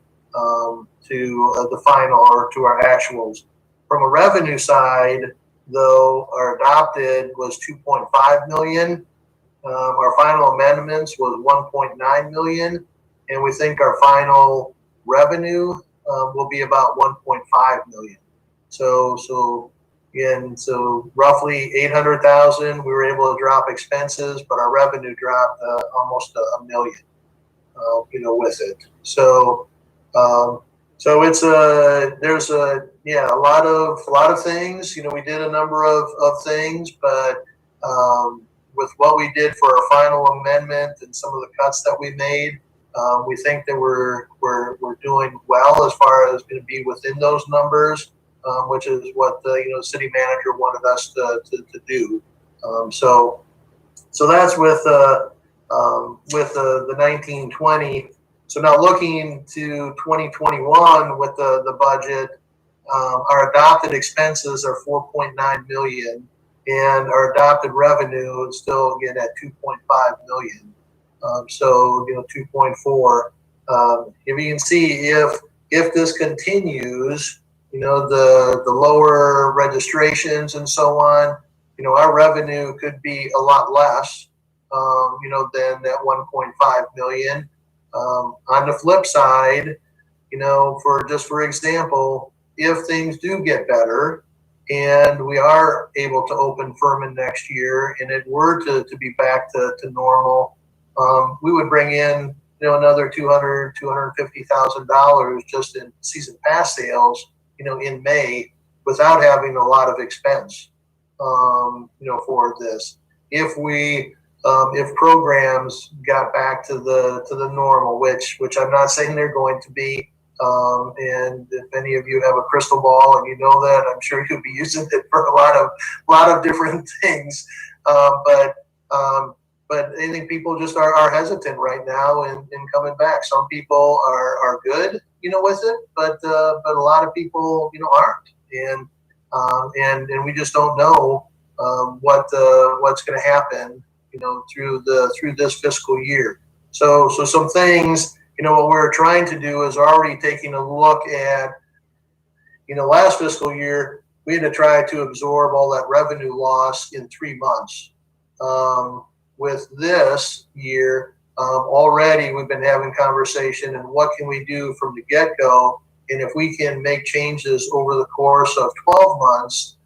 the final or to our actuals. From a revenue side, though, our adopted was $2.5 million. Our final amendments was $1.9 million, and we think our final revenue will be about $1.5 million. So roughly $800,000. We were able to drop expenses, but our revenue dropped almost $1 million. With it. So it's there's a lot of things. We did a number of things, but with what we did for our final amendment and some of the cuts that we made, we think that we're doing well as far as going to be within those numbers, which is what the city manager wanted us to do. So that's with the 1920. So now looking to 2021 with the budget, Our adopted expenses are 4.9 million, and our adopted revenue is still again at 2.5 million. So 2.4. If you can see, if this continues, the lower registrations and so on, our revenue could be a lot less, than that 1.5 million. On the flip side, for example, if things do get better and we are able to open Furman next year and it were to be back to normal, we would bring in another $250,000 just in season pass sales in May without having a lot of expense for this. If programs got back to the normal, which I'm not saying they're going to be, and if any of you have a crystal ball and you know that, I'm sure you'll be using it for a lot of different things. But I think people just are hesitant right now in coming back. Some people are good, with it, but a lot of people, aren't, and we just don't know what's going to happen, through this fiscal year. So some things, what we're trying to do is already taking a look at, last fiscal year, we had to try to absorb all that revenue loss in 3 months. With this year, already we've been having conversation and what can we do from the get-go, and if we can make changes over the course of 12 months,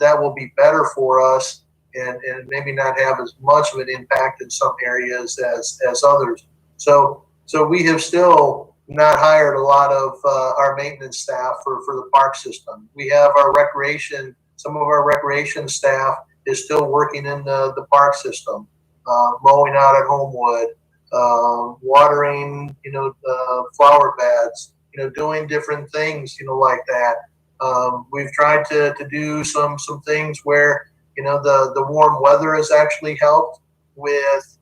that will be better for us and maybe not have as much of an impact in some areas as others. So we have still not hired a lot of our maintenance staff for the park system. We have some of our recreation staff is still working in the park system, mowing out at Homewood, watering, flower beds, doing different things, like that. We've tried to do some things where, the warm weather has actually helped with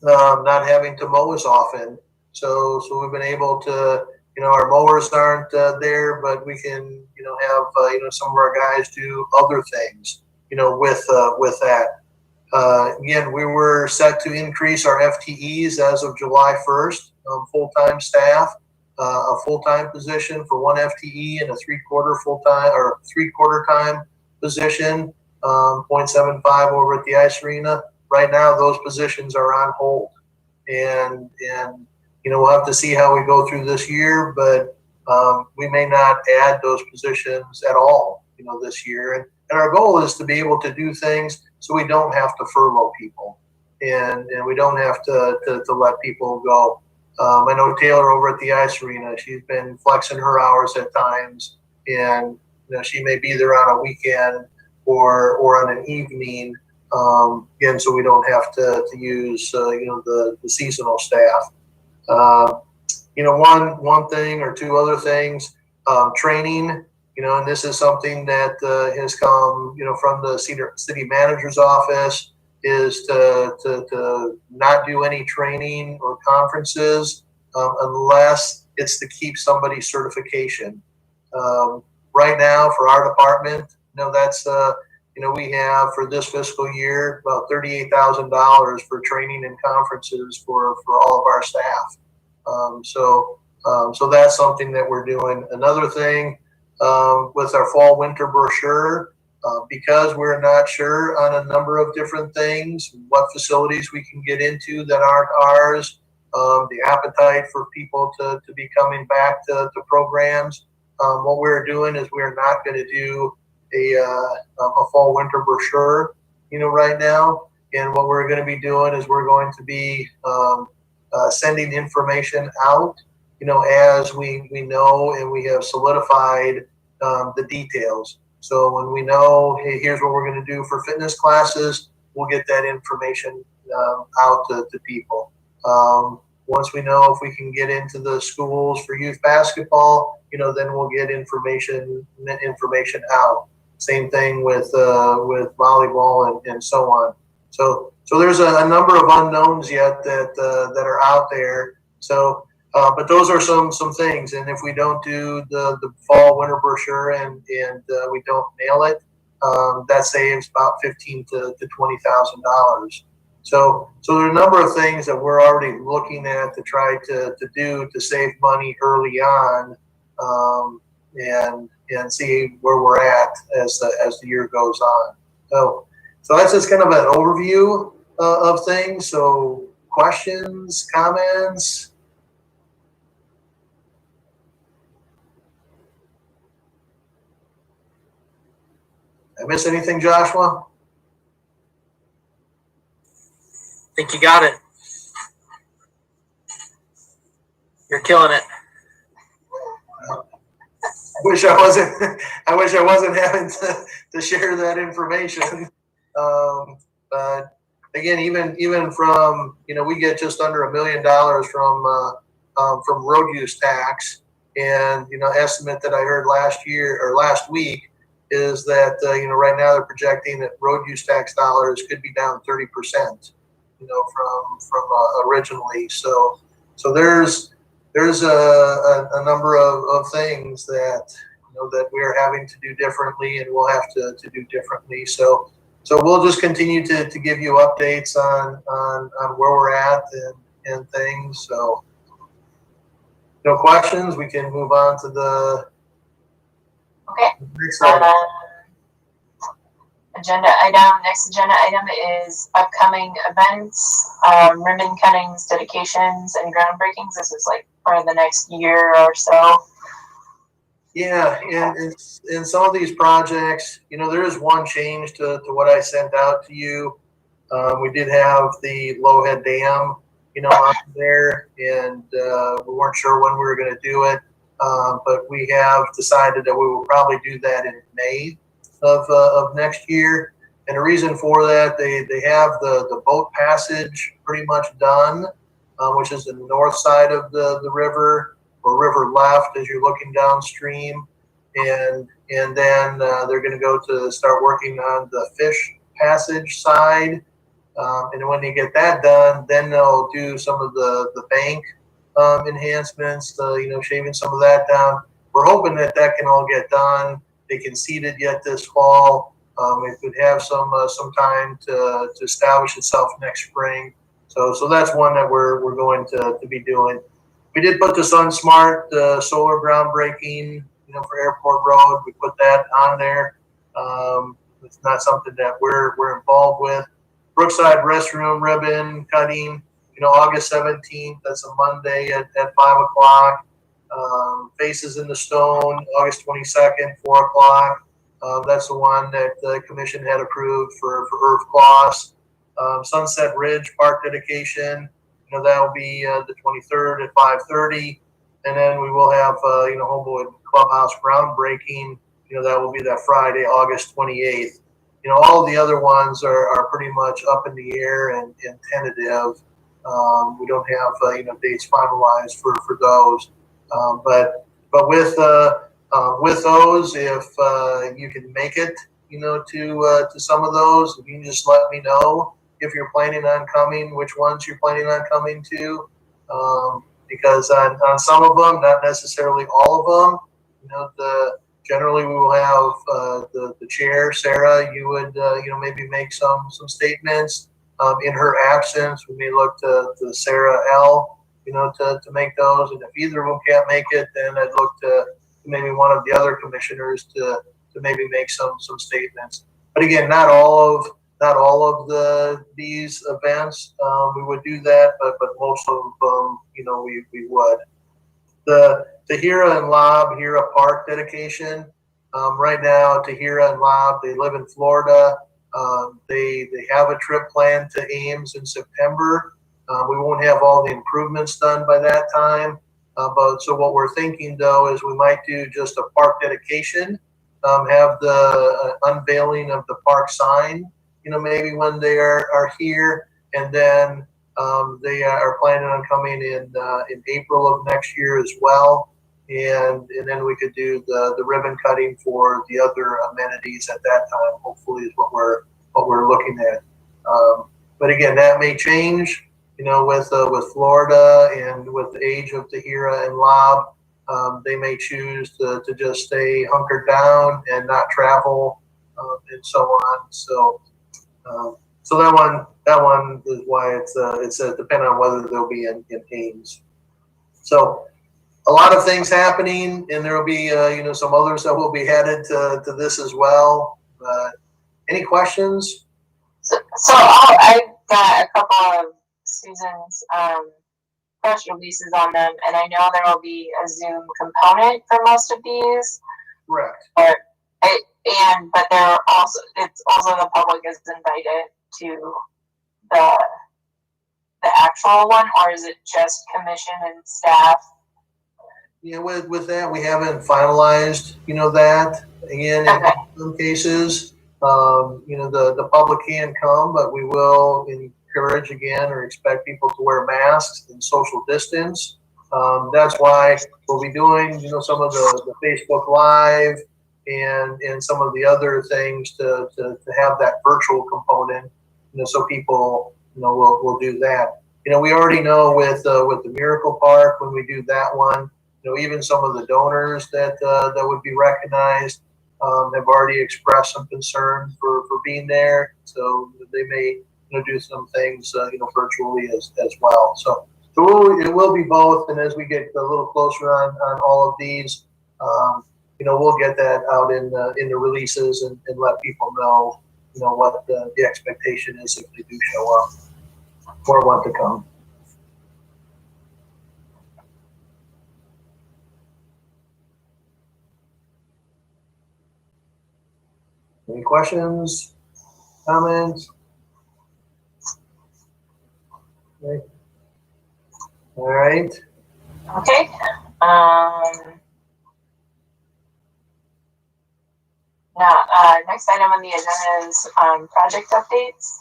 not having to mow as often. So we've been able to, our mowers aren't there, but we can, have, some of our guys do other things, with that. Again, we were set to increase our FTEs as of July 1st, full-time staff, a full-time position for 1 FTE and a 3/4 time position, 0.75 over at the ice arena. Right now, those positions are on hold, and we'll have to see how we go through this year, but we may not add those positions at all, this year. And our goal is to be able to do things so we don't have to furlough people, and we don't have to let people go. I know Taylor over at the ice arena, she's been flexing her hours at times, and she may be there on a weekend or on an evening, again, so we don't have to use the seasonal staff. One thing or two other things, training, and this is something that has come from the city manager's office, is to not do any training or conferences unless it's to keep somebody's certification. Right now for our department, that's we have for this fiscal year about $38,000 for training and conferences for all of our staff. So that's something that we're doing. Another thing, with our fall winter brochure, because we're not sure on a number of different things, what facilities we can get into that aren't ours, the appetite for people to be coming back to programs. What we're doing is we're not going to do a fall winter brochure, right now. And what we're going to be doing is we're going to be sending information out, as we know and we have solidified the details. So when we know, hey, here's what we're going to do for fitness classes, we'll get that information out to people. Once we know if we can get into the schools for youth basketball, then we'll get information out. Same thing with volleyball and so on. So there's a number of unknowns yet that are out there. So But those are some things, and if we don't do the fall winter brochure and we don't nail it, that saves about $15,000 to $20,000. So there are a number of things that we're already looking at to try to do to save money early on, and see where we're at as the year goes on. So that's just kind of an overview of things. So questions, comments? I miss anything, Joshua?
Think you got it. You're killing it.
I wish I wasn't having to share that information. But again, even from, we get just under $1 million from road use tax, and estimate that I heard last week is that right now they're projecting that road use tax dollars could be down 30%, from originally. So there's a number of things that that we're having to do differently, and we'll have to do differently. So we'll just continue to give you updates on where we're at and things. So no questions, we can move on to the next item.
Next agenda item is upcoming events, ribbon cuttings, dedications, and groundbreakings. This is like for the next year or so. Yeah,
and in some of these projects, there is one change to what I sent out to you. We did have the Lowhead Dam, out there, and we weren't sure when we were going to do it, but we have decided that we will probably do that in May of next year. And the reason for that, they have the boat passage pretty much done, which is the north side of the river, or river left as you're looking downstream, and then they're going to go to start working on the fish passage side, and when they get that done, then they'll do some of the bank enhancements, shaving some of that down. We're hoping that can all get done. They can seed it yet this fall. It could have some time to establish itself next spring. So that's one that we're going to be doing. We did put the SunSmart solar groundbreaking, for Airport Road. We put that on there. It's not something that we're involved with. Brookside restroom ribbon cutting, August 17th. That's a Monday at 5 o'clock. Faces in the Stone, August 22nd, 4 o'clock. That's the one that the commission had approved for Earth Kloss. Sunset Ridge Park dedication, that will be the 23rd at 5:30. And then we will have, Homeboy Clubhouse groundbreaking, that will be that Friday, August 28th. All the other ones are pretty much up in the air and tentative. We don't have, dates finalized for those. But with those, if you can make it, to some of those, if you can just let me know if you're planning on coming, which ones you're planning on coming to, because on some of them, not necessarily all of them, generally we will have the chair, Sarah. You would maybe make some statements. In her absence, we may look to Sarah L. To make those, and if either of them can't make it, then I'd look to maybe one of the other commissioners to maybe make some statements. But again, not all of these events we would do that, but most of them, we would. The Tahira and Lob Hira Park dedication. Right now, Tahira and Lob, they live in Florida. They have a trip planned to Ames in September. We won't have all the improvements done by that time. So what we're thinking though is we might do just a park dedication, have the unveiling of the park sign, maybe when they are here, and then they are planning on coming in April of next year as well, and then we could do the ribbon cutting for the other amenities at that time. Hopefully, is what we're looking at. But again, that may change. with Florida and with the age of Tahira and Lob, they may choose to just stay hunkered down and not travel, and so on. So that one is why it's depending on whether they'll be in Ames. So a lot of things happening, and there will be some others that will be headed to this as well. Any questions?
So I got a couple of Susan's press releases on them, and I know there will be a Zoom component for most of these.
Correct.
But it's also the public is invited to the actual one, or is it just commission and staff?
Yeah, with that, we haven't finalized, that. Again,
Okay.
in some cases, the public can come, but we will encourage again or expect people to wear masks and social distance. That's why we'll be doing, some of the Facebook Live and some of the other things to have that virtual component, so people, will do that. We already know with the Miracle Park, when we do that one, even some of the donors that would be recognized have already expressed some concern for being there. So they may do some things virtually as well. So it will be both. And as we get a little closer on all of these, we'll get that out in the releases and let people know what the expectation is if they do show up or want to come. Any questions, comments? Okay. All right.
Okay. Now, next item on the agenda is project updates.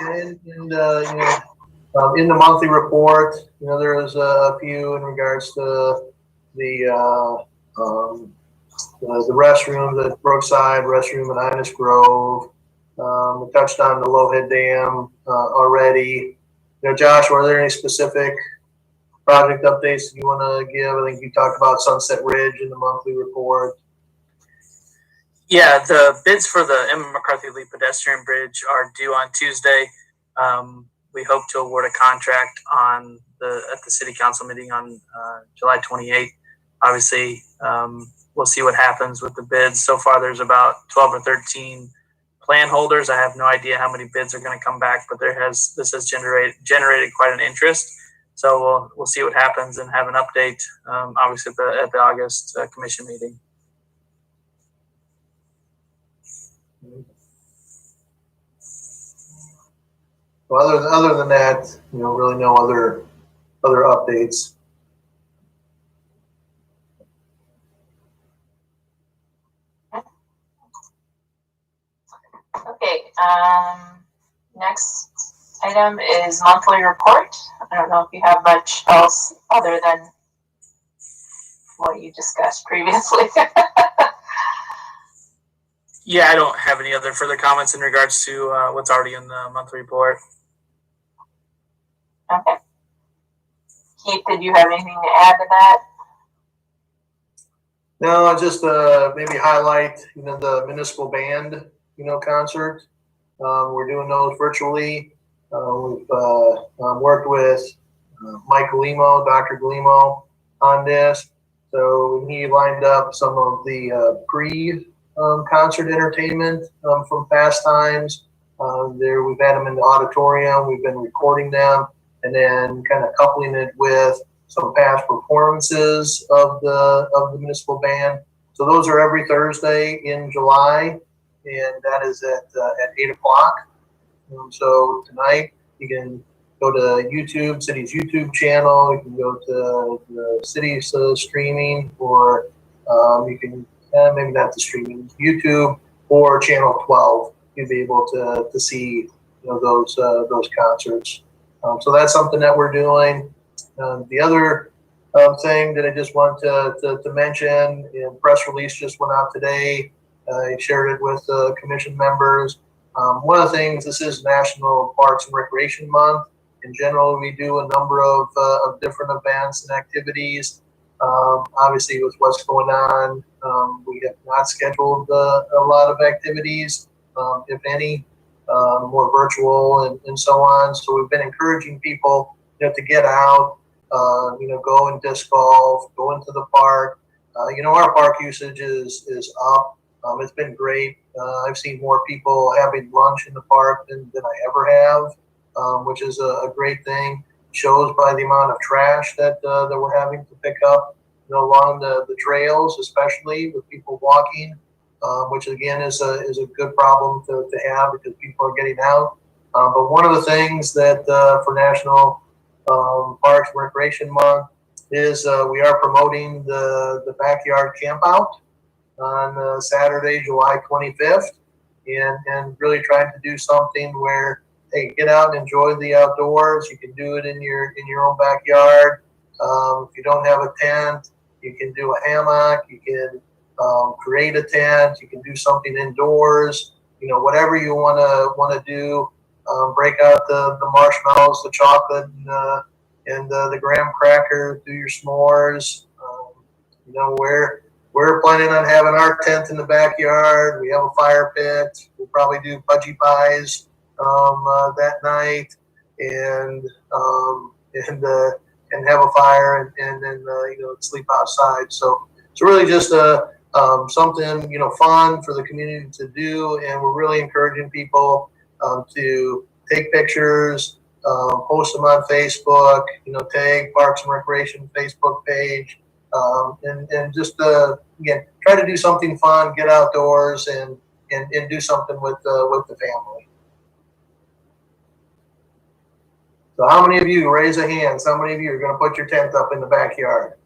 And in the monthly report, there is a few in regards to the restroom at Brookside, restroom at Innis Grove. We touched on the Lowhead Dam already. Josh, were there any specific project updates you want to give? I think you talked about Sunset Ridge in the monthly report.
Yeah, the bids for the Emma McCarthy Lee pedestrian bridge are due on Tuesday. We hope to award a contract at the city council meeting on July 28th. Obviously, we'll see what happens with the bids. So far, there's about 12 or 13 plan holders. I have no idea how many bids are going to come back, but this has generated quite an interest. So we'll see what happens and have an update, obviously at the August commission meeting.
Well, other than that, really no other updates.
Okay. Next item is monthly report. I don't know if you have much else other than what you discussed previously.
Yeah, I don't have any other further comments in regards to what's already in the monthly report.
Okay. Keith, did you have anything to add to that?
No, I'll just maybe highlight, the municipal band, concert. We're doing those virtually. We've worked with Mike Galimo, Dr. Galimo on this. So he lined up some of the pre-concert entertainment from past times. We've had them in the auditorium. We've been recording them and then kind of coupling it with some past performances of the municipal band. So those are every Thursday in July, and that is at 8 o'clock. So tonight you can go to YouTube, city's YouTube channel. You can go to the city's streaming, or you can maybe not the streaming, YouTube or channel 12. You'll be able to see those concerts. So that's something that we're doing. The other thing that I just want to mention, press release just went out today. I shared it with commission members. One of the things, this is National Parks and Recreation Month, In general, we do a number of different events and activities. Obviously, with what's going on, we have not scheduled a lot of activities, if any, more virtual and so on. So we've been encouraging people, to get out, go and disc golf, go into the park. Our park usage is up. It's been great. I've seen more people having lunch in the park than I ever have, which is a great thing. Shows by the amount of trash that we're having to pick up, along the trails, especially with people walking, which again is a good problem to have because people are getting out. But one of the things that for National Parks and Recreation Month is we are promoting the backyard camp out on Saturday, July 25th, and really trying to do something where, hey, get out and enjoy the outdoors. You can do it in your own backyard. If you don't have a tent, you can do a hammock. You can create a tent. You can do something indoors. Whatever you want to do. Break out the marshmallows, the chocolate, and the graham cracker. Do your s'mores. We're planning on having our tent in the backyard. We have a fire pit. We'll probably do pudgy pies that night, and have a fire, and then sleep outside. So it's really just something fun for the community to do, and we're really encouraging people to take pictures, post them on Facebook. Tag Parks and Recreation Facebook page, and just again try to do something fun, get outdoors, and do something with the family. So how many of you, raise a hand, how many of you are going to put your tent up in the backyard?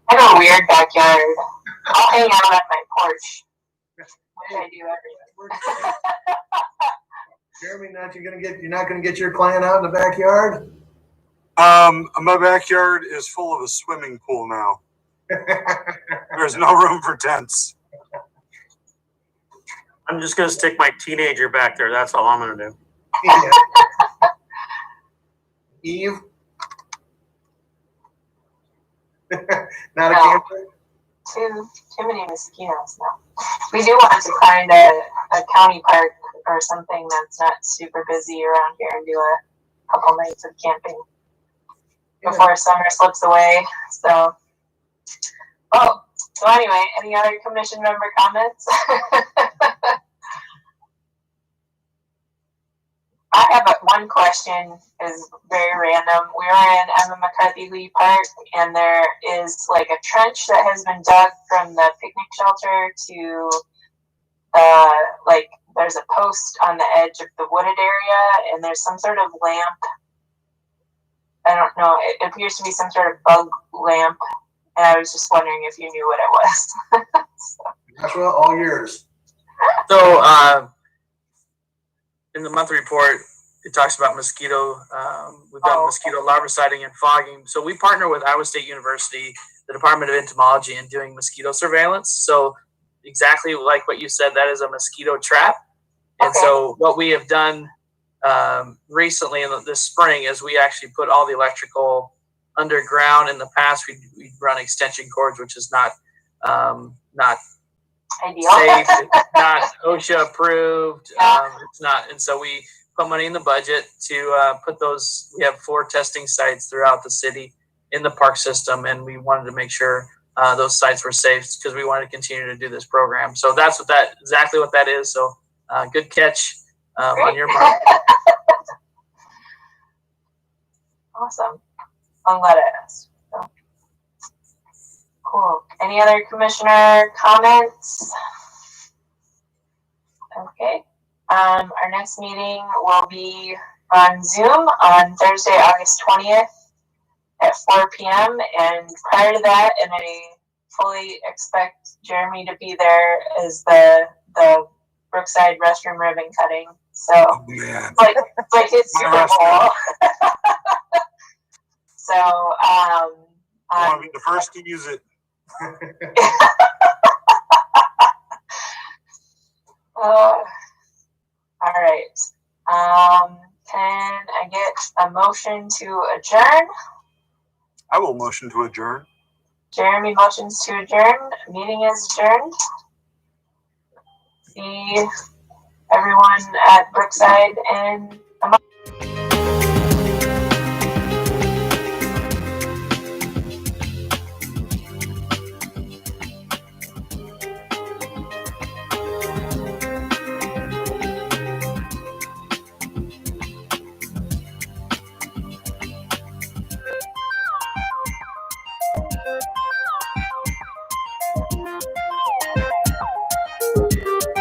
I have a weird backyard. I'll hang out at my porch. What I do everything.
Jeremy, you're not gonna get your client out in the backyard?
My backyard is full of a swimming pool now. There's no room for tents.
I'm just gonna stick my teenager back there. That's all I'm gonna do.
Yeah. Eve? Not a camper?
Too many mosquitoes now. We do want to find a county park or something that's not super busy around here and do a couple nights of camping before summer slips away. So anyway, any other commission member comments? I have one question, is very random. We were in Emma McCarthy Lee Park, and there is like a trench that has been dug from the picnic shelter to there's a post on the edge of the wooded area, and there's some sort of lamp. I don't know. It appears to be some sort of bug lamp, and I was just wondering if you knew what it was.
Joshua, all yours.
So, in the monthly report, it talks about mosquito. We've done mosquito larviciding and fogging. So we partner with Iowa State University, the Department of Entomology, in doing mosquito surveillance. So exactly like what you said, that is a mosquito trap. And so what we have done recently in this spring is we actually put all the electrical underground. In the past, we'd run extension cords, which is not
ideal.
Safe, it's not OSHA approved. It's not, and so we put money in the budget to put those. We have 4 testing sites throughout the city in the park system, and we wanted to make sure those sites were safe because we wanted to continue to do this program. So that's exactly what that is. So good catch on your part.
Awesome. I'm glad I asked. So. Cool. Any other commissioner comments? Okay. Our next meeting will be on Zoom on Thursday, August 20th at 4 p.m. And prior to that, and I fully expect Jeremy to be there, is the Brookside restroom ribbon cutting. So it's like his Super Bowl. So
I want to be the first to use it.
All right. Can I get motion to adjourn.
I will motion to adjourn.
Jeremy motions to adjourn. Meeting is adjourned. See everyone at Brookside in